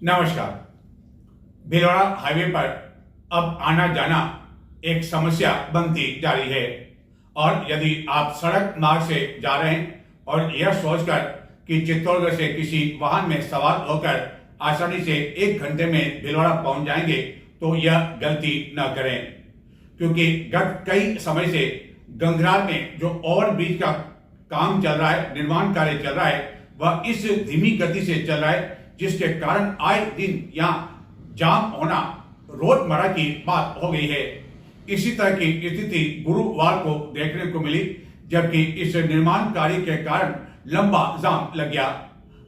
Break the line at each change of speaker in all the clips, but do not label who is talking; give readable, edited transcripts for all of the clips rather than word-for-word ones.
नमस्कार। भीलवाड़ा हाईवे पर अब आना जाना एक समस्या बनती जा रही है और यदि आप सड़क मार्ग से जा रहे हैं और यह सोचकर कि चित्तौड़गढ़ से किसी वाहन में सवार होकर आसानी से 1 घंटे में भीलवाड़ा पहुंच जाएंगे तो यह गलती न करें, क्योंकि गत कई समय से गंगरार में जो ओवरब्रिज का काम चल रहा है, निर्माण कार्य चल रहा है, वह इस धीमी गति से चल रहा है, जिसके कारण आए दिन यहाँ जाम होना रोजमर्रा की बात हो गई है। इसी तरह की स्थिति गुरुवार को देखने को मिली, जबकि इस निर्माण कार्य के कारण लंबा जाम लग गया।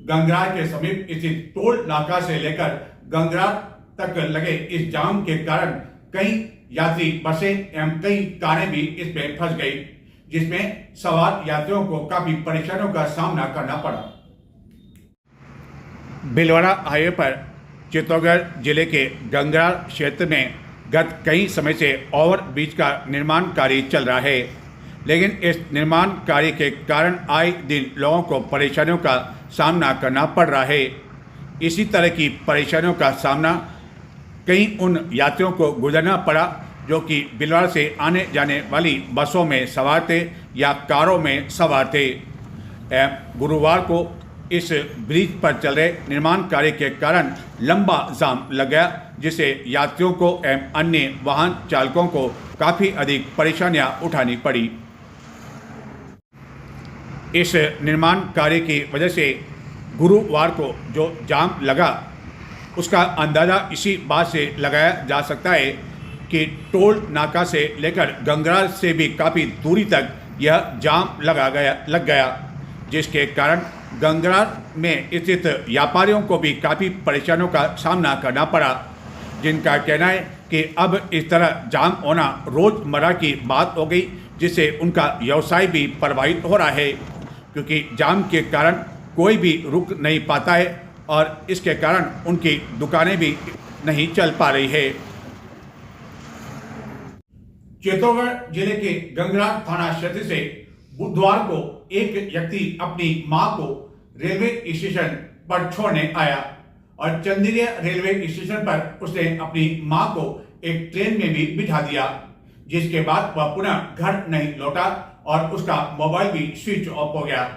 गंगरार के समीप स्थित टोल नाका से लेकर गंगरार तक लगे इस जाम के कारण कई यात्री बसें एवं कई कारें भी इसमें फंस गई, जिसमें सवार यात्रियों को काफी परेशानियों का सामना करना पड़ा। भीलवाड़ा हाईवे पर चित्तौड़गढ़ जिले के गंगरार क्षेत्र में गत कई समय से ओवरब्रिज का निर्माण कार्य चल रहा है, लेकिन इस निर्माण कार्य के कारण आए दिन लोगों को परेशानियों का सामना करना पड़ रहा है। इसी तरह की परेशानियों का सामना कई उन यात्रियों को गुजरना पड़ा जो कि भीलवाड़ा से आने जाने वाली बसों में सवार थे या कारों में सवार थे। गुरुवार को इस ब्रिज पर चल रहे निर्माण कार्य के कारण लंबा जाम लग गया, जिससे यात्रियों को एवं अन्य वाहन चालकों को काफ़ी अधिक परेशानियां उठानी पड़ी। इस निर्माण कार्य की वजह से गुरुवार को जो जाम लगा उसका अंदाज़ा इसी बात से लगाया जा सकता है कि टोल नाका से लेकर गंगरार से भी काफ़ी दूरी तक यह जाम लग गया, जिसके कारण गंगरार में स्थित व्यापारियों को भी काफ़ी परेशानियों का सामना करना पड़ा, जिनका कहना है कि अब इस तरह जाम होना रोज़मर्रा की बात हो गई, जिससे उनका व्यवसाय भी प्रभावित हो रहा है, क्योंकि जाम के कारण कोई भी रुक नहीं पाता है और इसके कारण उनकी दुकानें भी नहीं चल पा रही है। चित्तौड़गढ़ जिले के गंगरार थाना क्षेत्र से बुधवार को एक व्यक्ति अपनी मां को रेलवे स्टेशन पर छोड़ने आया और चंदेरिया रेलवे स्टेशन पर उसने अपनी मां को एक ट्रेन में भी बिठा दिया, जिसके बाद वह पुनः घर नहीं लौटा और उसका मोबाइल भी स्विच ऑफ हो गया।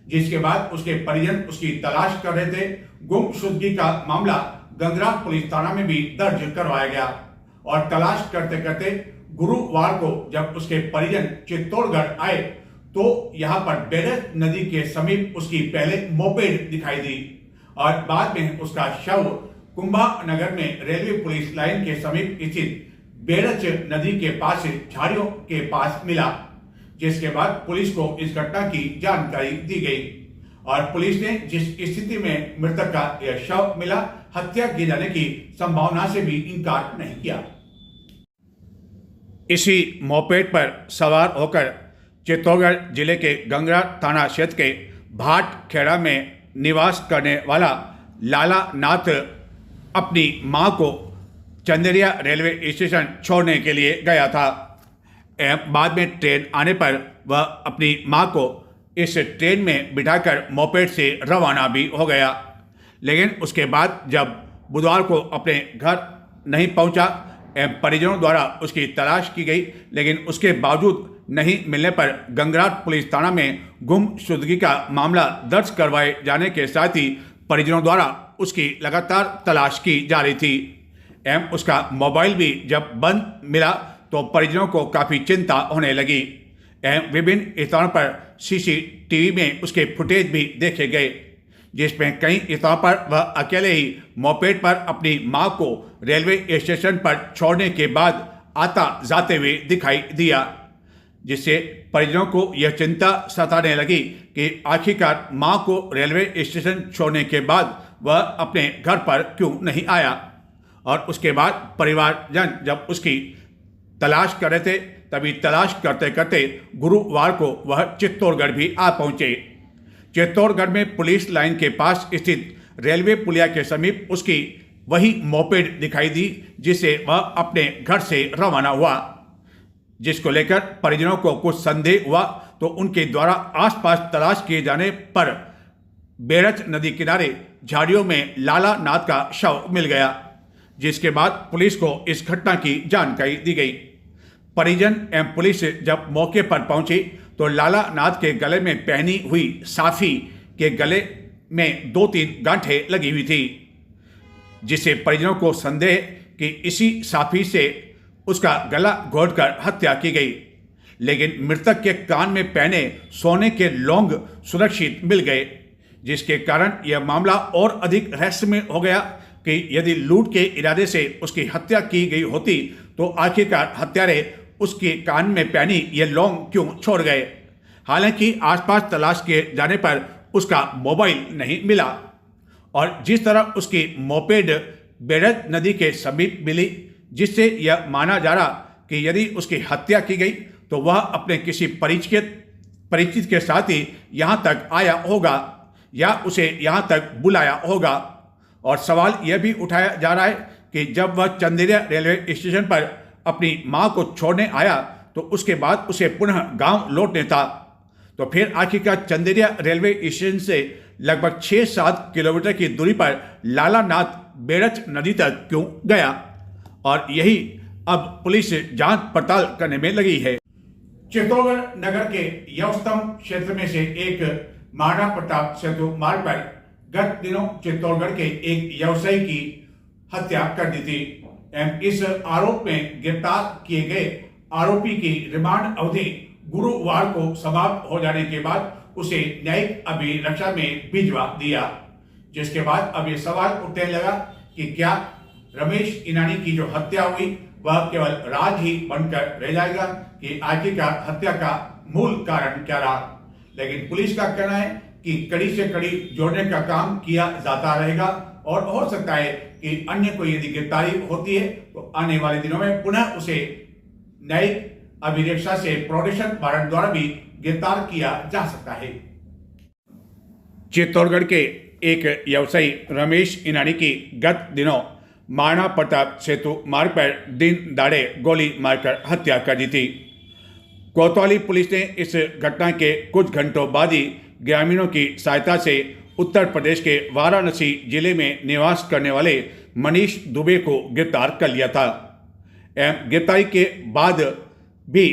जिसके बाद उसके परिजन उसकी तलाश कर रहे थे। गुमशुदगी का मामला गंगरार पुलिस थाना में भी दर्ज करवाया गया और तलाश करते करते गुरुवार को जब उसके परिजन चित्तौड़गढ़ आए तो यहाँ पर बेरज नदी के समीप उसकी पहले मोपेड दिखाई दी और बाद में उसका शव कुंभा नगर में रेलवे पुलिस लाइन के समीप स्थित बेरज नदी के पास झाड़ियों के पास मिला, जिसके बाद पुलिस को इस घटना की जानकारी दी गई और पुलिस ने जिस स्थिति में मृतक का यह शव मिला, हत्या किए जाने की संभावना से भी इनकार नहीं किया। इसी मोपेड पर सवार होकर चित्तौड़गढ़ जिले के गंगरार थाना क्षेत्र के भाट खेड़ा में निवास करने वाला लाला नाथ अपनी मां को चंदेरिया रेलवे स्टेशन छोड़ने के लिए गया था। बाद में ट्रेन आने पर वह अपनी मां को इस ट्रेन में बिठाकर मोपेड से रवाना भी हो गया, लेकिन उसके बाद जब बुधवार को अपने घर नहीं पहुंचा, परिजनों द्वारा उसकी तलाश की गई, लेकिन उसके बावजूद नहीं मिलने पर गंगरार पुलिस थाना में गुमशुदगी का मामला दर्ज करवाए जाने के साथ ही परिजनों द्वारा उसकी लगातार तलाश की जा रही थी एवं उसका मोबाइल भी जब बंद मिला तो परिजनों को काफ़ी चिंता होने लगी एवं विभिन्न स्थानों पर सीसीटीवी में उसके फुटेज भी देखे गए, जिसमें कई स्थानों पर वह अकेले ही मोपेड पर अपनी मां को रेलवे स्टेशन पर छोड़ने के बाद आता जाते हुए दिखाई दिया, जिससे परिजनों को यह चिंता सताने लगी कि आखिरकार मां को रेलवे स्टेशन छोड़ने के बाद वह अपने घर पर क्यों नहीं आया। और उसके बाद परिवारजन जब उसकी तलाश कर रहे थे, तभी तलाश करते करते गुरुवार को वह चित्तौड़गढ़ भी आ पहुंचे। चित्तौड़गढ़ में पुलिस लाइन के पास स्थित रेलवे पुलिया के समीप उसकी वही मोपेड दिखाई दी, जिससे वह अपने घर से रवाना हुआ, जिसको लेकर परिजनों को कुछ संदेह हुआ तो उनके द्वारा आसपास तलाश किए जाने पर बेरज नदी किनारे झाड़ियों में लाला नाथ का शव मिल गया, जिसके बाद पुलिस को इस घटना की जानकारी दी गई। परिजन एवं पुलिस जब मौके पर पहुंची तो लाला नाथ के गले में पहनी हुई साफी के गले में 2-3 गांठें लगी हुई थी, जिससे परिजनों को संदेह कि इसी साफी से उसका गला घोंटकर हत्या की गई। लेकिन मृतक के कान में पहने सोने के लौंग सुरक्षित मिल गए, जिसके कारण यह मामला और अधिक रहस्यमय हो गया कि यदि लूट के इरादे से उसकी हत्या की गई होती तो आखिरकार हत्यारे उसके कान में पहनी ये लौंग क्यों छोड़ गए। हालांकि आसपास तलाश किए जाने पर उसका मोबाइल नहीं मिला और जिस तरह उसकी मोपेड बेड़त नदी के समीप मिली, जिससे यह माना जा रहा कि यदि उसकी हत्या की गई तो वह अपने किसी परिचित के साथ ही यहाँ तक आया होगा या उसे यहाँ तक बुलाया होगा। और सवाल यह भी उठाया जा रहा है कि जब वह चंदेरिया रेलवे स्टेशन पर अपनी मां को छोड़ने आया तो उसके बाद उसे पुनः गांव लौटने था, तो फिर आखिरकार चंदेरिया रेलवे स्टेशन से लगभग 6-7 किलोमीटर की दूरी पर लाला नाथ बेड़च नदी तक क्यों गया। और यही अब पुलिस जांच पड़ताल करने में लगी है। चित्तौड़गढ़ नगर के यवस्तम क्षेत्र में से एक महाराणा प्रताप सेतु मार्ग पर गत दिनों चित्तौड़गढ़ के एक व्यवसायी की हत्या कर दी थी एवं इस आरोप में गिरफ्तार किए गए आरोपी की रिमांड अवधि गुरुवार को समाप्त हो जाने के बाद उसे न्यायिक अभिरक्षा में भिजवा दिया, जिसके बाद अब ये सवाल उठने लगा कि क्या रमेश ईनानी की जो हत्या हुई वह केवल राज ही बनकर रह जाएगा कि आखिरकार हत्या का मूल कारण क्या रहा। लेकिन पुलिस का कहना है कि कड़ी से कड़ी जोड़ने का काम किया जाता रहेगा और हो सकता है कि अन्य कोई यदि गिरफ्तारी होती है तो आने वाले दिनों में पुनः उसे न्यायिक अभिरक्षा से प्रोडेशन वारंट द्वारा भी गिरफ्तार किया जा सकता है। चित्तौड़गढ़ के एक व्यवसायी रमेश ईनानी की गत दिनों महाराणा प्रताप सेतु मार्ग पर दिन दहाड़े गोली मारकर हत्या कर दी थी। कोतवाली पुलिस ने इस घटना के कुछ घंटों बाद ही ग्रामीणों की सहायता से उत्तर प्रदेश के वाराणसी जिले में निवास करने वाले मनीष दुबे को गिरफ्तार कर लिया था एवं गिरफ्तारी के बाद भी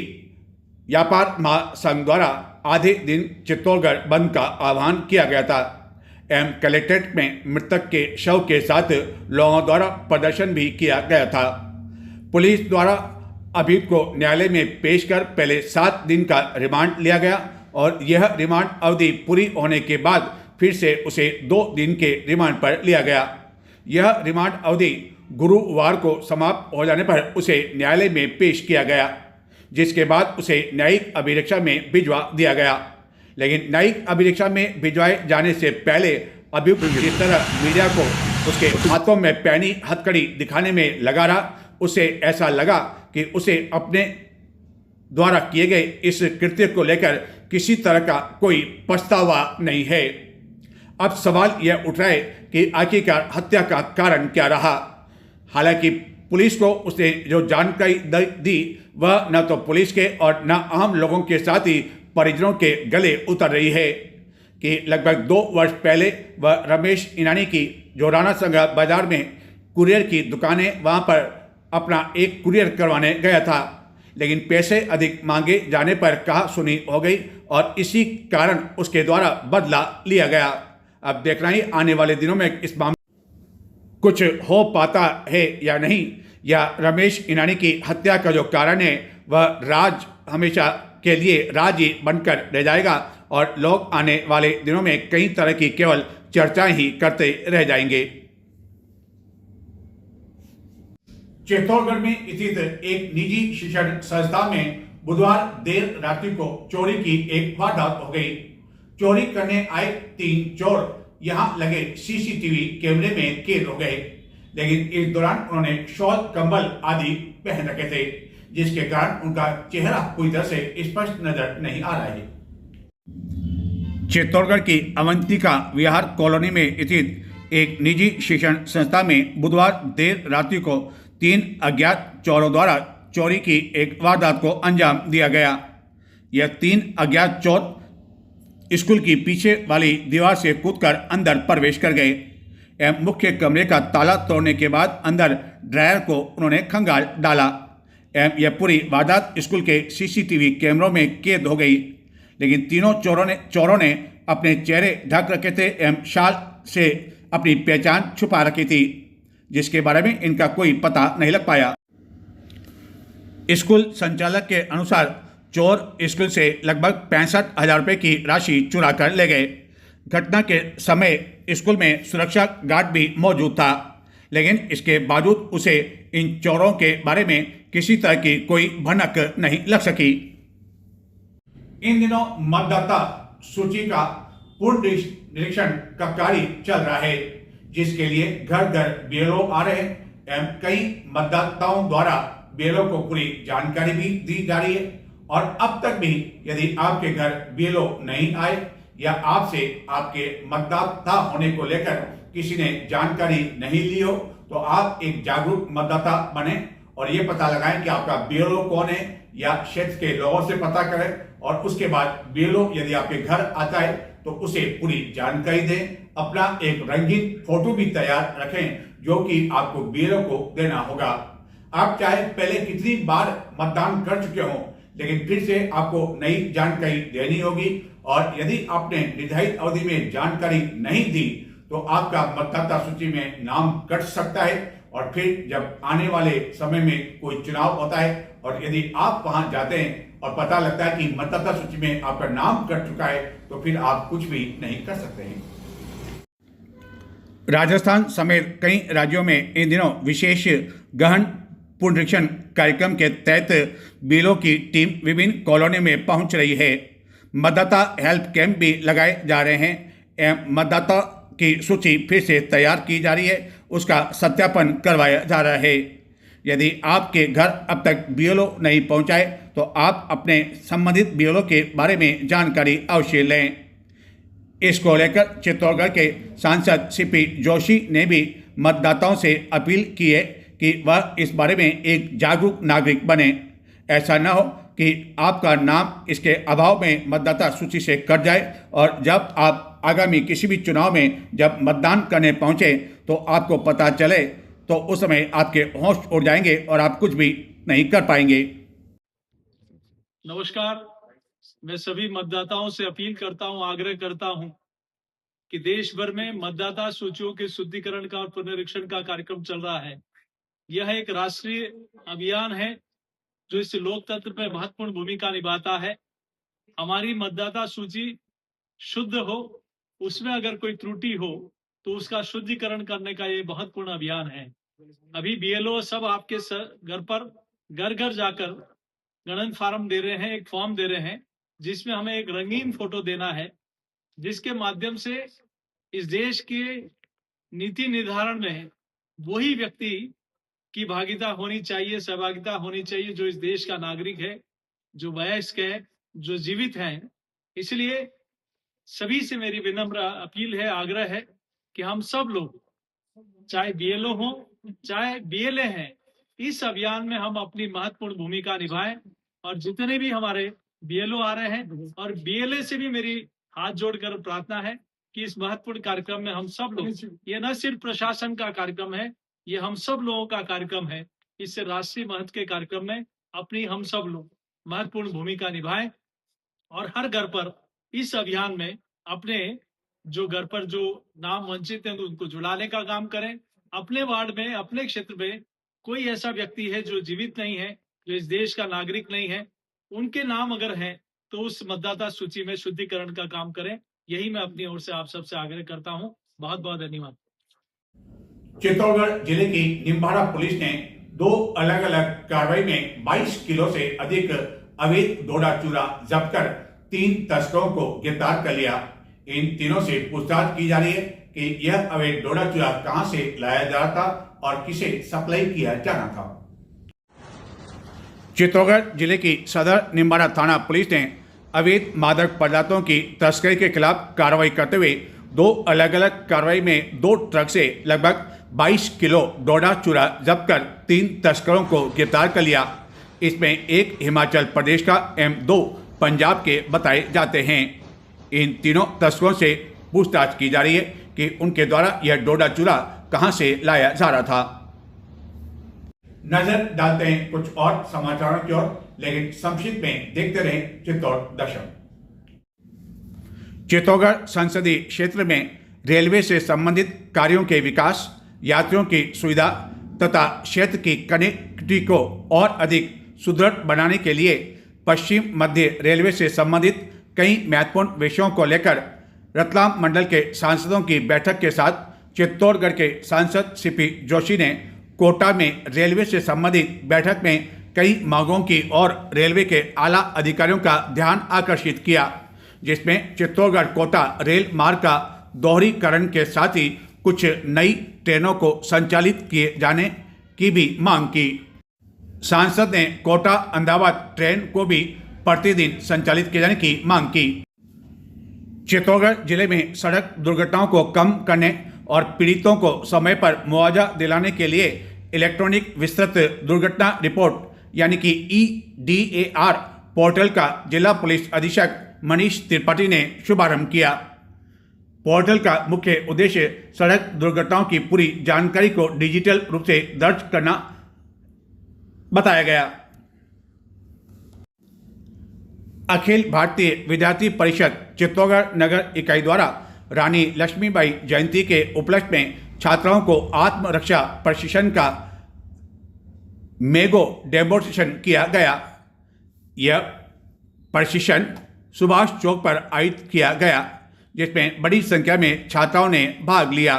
व्यापार महासंघ द्वारा आधे दिन चित्तौड़गढ़ बंद का आह्वान किया गया था एवं कलेक्ट्रेट में मृतक के शव के साथ लोगों द्वारा प्रदर्शन भी किया गया था। पुलिस द्वारा अभियुक्त को न्यायालय में पेश कर पहले 7 दिन का रिमांड लिया गया और यह रिमांड अवधि पूरी होने के बाद फिर से उसे 2 दिन के रिमांड पर लिया गया। यह रिमांड अवधि गुरुवार को समाप्त हो जाने पर उसे न्यायालय में पेश किया गया, जिसके बाद उसे न्यायिक अभिरक्षा में भिजवा दिया गया। लेकिन न्यायिक अभिरक्षा में भिजवाए जाने से पहले अभियुक्त जिस तरह मीडिया को उसके हाथों में पहनी हथकड़ी दिखाने में लगा रहा, उसे ऐसा लगा कि उसे अपने द्वारा किए गए इस कृत्य को लेकर किसी तरह का कोई पछतावा नहीं है। अब सवाल यह उठ रहा है कि आखिरकार हत्या का कारण क्या रहा। हालांकि पुलिस को उसने जो जानकारी दी वह न तो पुलिस के और न आम लोगों के साथ ही परिजनों के गले उतर रही है कि लगभग 2 वर्ष पहले वह रमेश ईनानी की जो राणा संघा बाजार में कुरियर की दुकानें वहां पर अपना एक कुरियर करवाने गया था, लेकिन पैसे अधिक मांगे जाने पर कहा सुनी हो गई और इसी कारण उसके द्वारा बदला लिया गया। अब देखना ही आने वाले दिनों में इस मामले कुछ हो पाता है या नहीं, या रमेश ईनानी की हत्या का जो कारण है वह राज हमेशा के लिए राज ही बनकर रह जाएगा और लोग आने वाले दिनों में कई तरह की केवल चर्चाएं ही करते रह जाएंगे। चित्तौड़गढ़ में स्थित एक निजी शिक्षण संस्था में बुधवार देर रात्रि को चोरी की एक वारदात हो गई। चोरी करने आए 3 चोर यहां लगे सीसीटीवी कैमरे में कैद हो गए, लेकिन इस दौरान उन्होंने शॉल, कंबल आदि पहन रखे थे, जिसके कारण उनका चेहरा पूरी तरह से स्पष्ट नजर नहीं आ रहा है। चित्तौड़गढ़ की अवंतिका विहार कॉलोनी में स्थित एक निजी शिक्षण संस्था में बुधवार देर रात्रि को 3 अज्ञात चोरों द्वारा चोरी की एक वारदात को अंजाम दिया गया। यह 3 अज्ञात चोर स्कूल की पीछे वाली दीवार से कूदकर अंदर प्रवेश कर गए एवं मुख्य कमरे का ताला तोड़ने के बाद अंदर ड्रायर को उन्होंने खंगाल डाला एवं यह पूरी वारदात स्कूल के सीसीटीवी कैमरों में कैद हो गई। लेकिन तीनों चोरों ने अपने चेहरे ढक रखे थे एवं शाल से अपनी पहचान छुपा रखी थी, जिसके बारे में इनका कोई पता नहीं लग पाया। स्कूल संचालक के अनुसार चोर स्कूल से लगभग 65,000 रुपये की राशि चुरा कर ले गए। घटना के समय स्कूल में सुरक्षा गार्ड भी मौजूद था, लेकिन इसके बावजूद उसे इन चोरों के बारे में किसी तरह की कोई भनक नहीं लग सकी। इन दिनों मतदाता सूची का पूर्ण निरीक्षण का कार्य चल रहा है, जिसके लिए घर घर बीएलओ आ रहे हैं एवं कई मतदाताओं द्वारा बीएलओ को पूरी जानकारी भी दी जा रही है। और अब तक भी यदि आपके घर बीएलओ नहीं आए या आपसे आपके मतदाता होने को लेकर किसी ने जानकारी नहीं ली हो, तो आप एक जागरूक मतदाता बने और ये पता लगाएं कि आपका बीएलओ कौन है, या क्षेत्र के लोगों से पता करें और उसके बाद बीएलओ यदि आपके घर आता है तो उसे पूरी जानकारी दें। अपना एक रंगीन फोटो भी तैयार रखें जो कि आपको बीएलओ को देना होगा। आप चाहे पहले कितनी बार मतदान कर चुके हों, लेकिन फिर से आपको नई जानकारी देनी होगी और यदि आपने निर्धारित अवधि में जानकारी नहीं दी तो आपका मतदाता सूची में नाम कट सकता है। और फिर जब आने वाले समय में कोई चुनाव होता है और यदि आप वहां जाते हैं और पता लगता है कि मतदाता सूची में आपका नाम कट चुका है, तो फिर आप कुछ भी नहीं कर सकते हैं। राजस्थान समेत कई राज्यों में इन दिनों विशेष गहन पुनरीक्षण कार्यक्रम के तहत बीएलओ की टीम विभिन्न कॉलोनी में पहुंच रही है। मतदाता हेल्थ कैंप भी लगाए जा रहे हैं एवं मतदाता की सूची फिर से तैयार की जा रही है, उसका सत्यापन करवाया जा रहा है। यदि आपके घर अब तक बीएलओ नहीं पहुंचाए तो आप अपने संबंधित बीएलओ के बारे में जानकारी अवश्य लें। इसको लेकर चित्तौड़गढ़ के सांसद सीपी जोशी ने भी मतदाताओं से अपील की है कि वह इस बारे में एक जागरूक नागरिक बने। ऐसा न हो कि आपका नाम इसके अभाव में मतदाता सूची से कट जाए और जब आप आगामी किसी भी चुनाव में जब मतदान करने पहुंचे तो आपको पता चले तो उस समय आपके होश उड़ जाएंगे और आप कुछ भी नहीं कर पाएंगे।
नमस्कार, मैं सभी मतदाताओं से अपील करता हूं, आग्रह करता हूं कि देश भर में मतदाता सूचियों के शुद्धिकरण का और पुनरीक्षण का कार्यक्रम चल रहा है। यह एक राष्ट्रीय अभियान है जो इस लोकतंत्र में महत्वपूर्ण भूमिका निभाता है। हमारी मतदाता सूची शुद्ध हो, उसमें अगर कोई त्रुटि हो तो उसका शुद्धिकरण करने का ये महत्वपूर्ण अभियान है। अभी बीएलओ सब आपके घर पर घर घर जाकर गणन फार्म दे रहे हैं, एक फॉर्म दे रहे हैं जिसमें हमें एक रंगीन फोटो देना है, जिसके माध्यम से इस देश के नीति निर्धारण में वही व्यक्ति की भागीदारी होनी चाहिए, सहभागिता होनी चाहिए जो इस देश का नागरिक है, जो वयस्क है, जो जीवित है। इसलिए सभी से मेरी विनम्र अपील है, आग्रह है कि हम सब लोग, चाहे बीएलओ हो चाहे बीएलए हैं, इस अभियान में हम अपनी महत्वपूर्ण भूमिका निभाएं। और जितने भी हमारे बीएलओ आ रहे हैं और बीएलए से भी मेरी हाथ जोड़कर प्रार्थना है कि इस महत्वपूर्ण कार्यक्रम में हम सब लोग, ये न सिर्फ प्रशासन का कार्यक्रम है, ये हम सब लोगों का कार्यक्रम है। इससे राष्ट्रीय महत्व के कार्यक्रम में अपनी हम सब लोग महत्वपूर्ण भूमिका निभाएं और हर घर पर इस अभियान में अपने जो घर पर जो नाम वंचित हैं तो उनको जुड़ाने का काम करें। अपने वार्ड में, अपने क्षेत्र में कोई ऐसा व्यक्ति है जो जीवित नहीं है, जो इस देश का नागरिक नहीं है, उनके नाम अगर हैं तो उस मतदाता सूची में शुद्धिकरण का काम करें। यही मैं अपनी ओर से आप सबसे आग्रह करता हूं। बहुत बहुत धन्यवाद।
चित्तौड़गढ़ जिले की निम्बाड़ा पुलिस ने 2 अलग अलग कार्रवाई में 22 किलो से अधिक अवैध डोडा चूरा जब्त कर 3 तस्करों को गिरफ्तार कर लिया। इन तीनों से पूछताछ की जा रही है कि यह अवैध डोडा चूरा कहां से लाया जा रहा था और किसे सप्लाई किया जाना था। चित्तौड़गढ़ जिले की सदर निम्बाड़ा थाना पुलिस ने अवैध मादक पदार्थों की तस्करी के खिलाफ कार्रवाई करते हुए 2 अलग अलग कार्रवाई में 2 ट्रक से लगभग 22 किलो डोडा चूरा जब्त कर 3 तस्करों को गिरफ्तार कर लिया। इसमें एक हिमाचल प्रदेश का एवं 2 पंजाब के बताए जाते हैं। इन तीनों तस्करों से पूछताछ की जा रही है कि उनके द्वारा यह डोडा चूरा कहां से लाया जा रहा था। नजर डालते हैं कुछ और समाचारों की ओर, लेकिन संक्षिप्त में देखते रहे चित्तौड़ दशम। चित्तौड़गढ़ संसदीय क्षेत्र में रेलवे से संबंधित कार्यों के विकास, यात्रियों की सुविधा तथा क्षेत्र की कनेक्टिविटी को और अधिक सुदृढ़ बनाने के लिए पश्चिम मध्य रेलवे से संबंधित कई महत्वपूर्ण विषयों को लेकर रतलाम मंडल के सांसदों की बैठक के साथ चित्तौड़गढ़ के सांसद सीपी जोशी ने कोटा में रेलवे से संबंधित बैठक में कई मांगों की और रेलवे के आला अधिकारियों का ध्यान आकर्षित किया, जिसमें चित्तौड़गढ़ कोटा रेल मार्ग का दोहरीकरण के साथ ही कुछ नई ट्रेनों को संचालित किए जाने की भी मांग की। सांसद ने कोटा अहमदाबाद ट्रेन को भी प्रतिदिन संचालित किए जाने की मांग की। चित्तौड़गढ़ जिले में सड़क दुर्घटनाओं को कम करने और पीड़ितों को समय पर मुआवजा दिलाने के लिए इलेक्ट्रॉनिक विस्तृत दुर्घटना रिपोर्ट यानी कि EDAR पोर्टल का जिला पुलिस अधीक्षक मनीष त्रिपाठी ने शुभारंभ किया। पोर्टल का मुख्य उद्देश्य सड़क दुर्घटनाओं की पूरी जानकारी को डिजिटल रूप से दर्ज करना बताया गया। अखिल भारतीय विद्यार्थी परिषद चित्तौड़गढ़ नगर इकाई द्वारा रानी लक्ष्मीबाई जयंती के उपलक्ष्य में छात्राओं को आत्मरक्षा प्रशिक्षण का मेगो डेमोन्स्ट्रेशन किया गया। यह प्रशिक्षण सुभाष चौक पर आयोजित किया गया, जिसमें बड़ी संख्या में छात्राओं ने भाग लिया।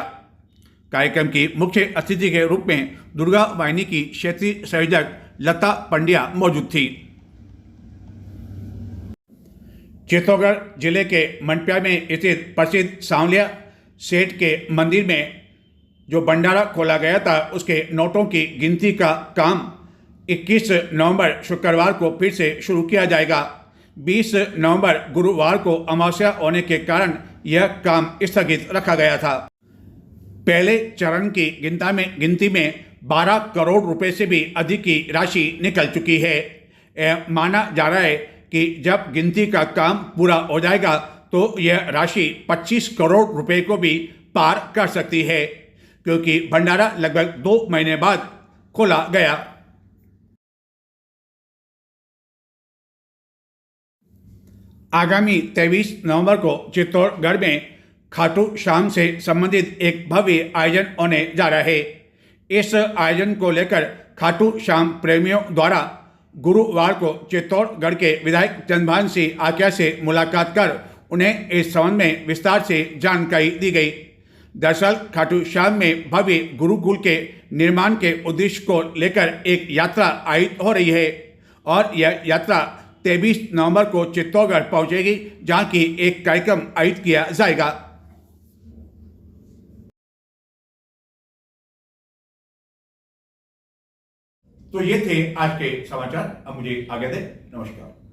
कार्यक्रम की मुख्य अतिथि के रूप में दुर्गा वाहिनी की क्षेत्रीय संयोजक लता पंड्या मौजूद थी। चित्तौड़गढ़ जिले के मंडपिया में स्थित प्रसिद्ध सांवलिया सेठ के मंदिर में जो भंडारा खोला गया था, उसके नोटों की गिनती का काम 21 नवंबर शुक्रवार को फिर से शुरू किया जाएगा। 20 नवंबर गुरुवार को अमावस्या होने के कारण यह काम स्थगित रखा गया था। पहले चरण की गिनती में 12 करोड़ रुपए से भी अधिक की राशि निकल चुकी है। यह माना जा रहा है कि जब गिनती का काम पूरा हो जाएगा तो यह राशि 25 करोड़ रुपए को भी पार कर सकती है, क्योंकि भंडारा लगभग 2 महीने बाद खोला गया। आगामी 23 नवंबर को चित्तौड़गढ़ में खाटू श्याम से संबंधित एक भव्य आयोजन होने जा रहा है। इस आयोजन को लेकर खाटू श्याम प्रेमियों द्वारा गुरुवार को चित्तौड़गढ़ के विधायक चंद्रभान सिंह आक्या से मुलाकात कर उन्हें इस संबंध में विस्तार से जानकारी दी गई। दरअसल खाटू श्याम में भव्य गुरुकुल के निर्माण के उद्देश्य को लेकर एक यात्रा आयोजित हो रही है और यह यात्रा 23 नवंबर को चित्तौड़गढ़ पहुंचेगी, जहां की एक कार्यक्रम आयोजित किया जाएगा। तो ये थे आज के समाचार। अब मुझे आगे दें। नमस्कार।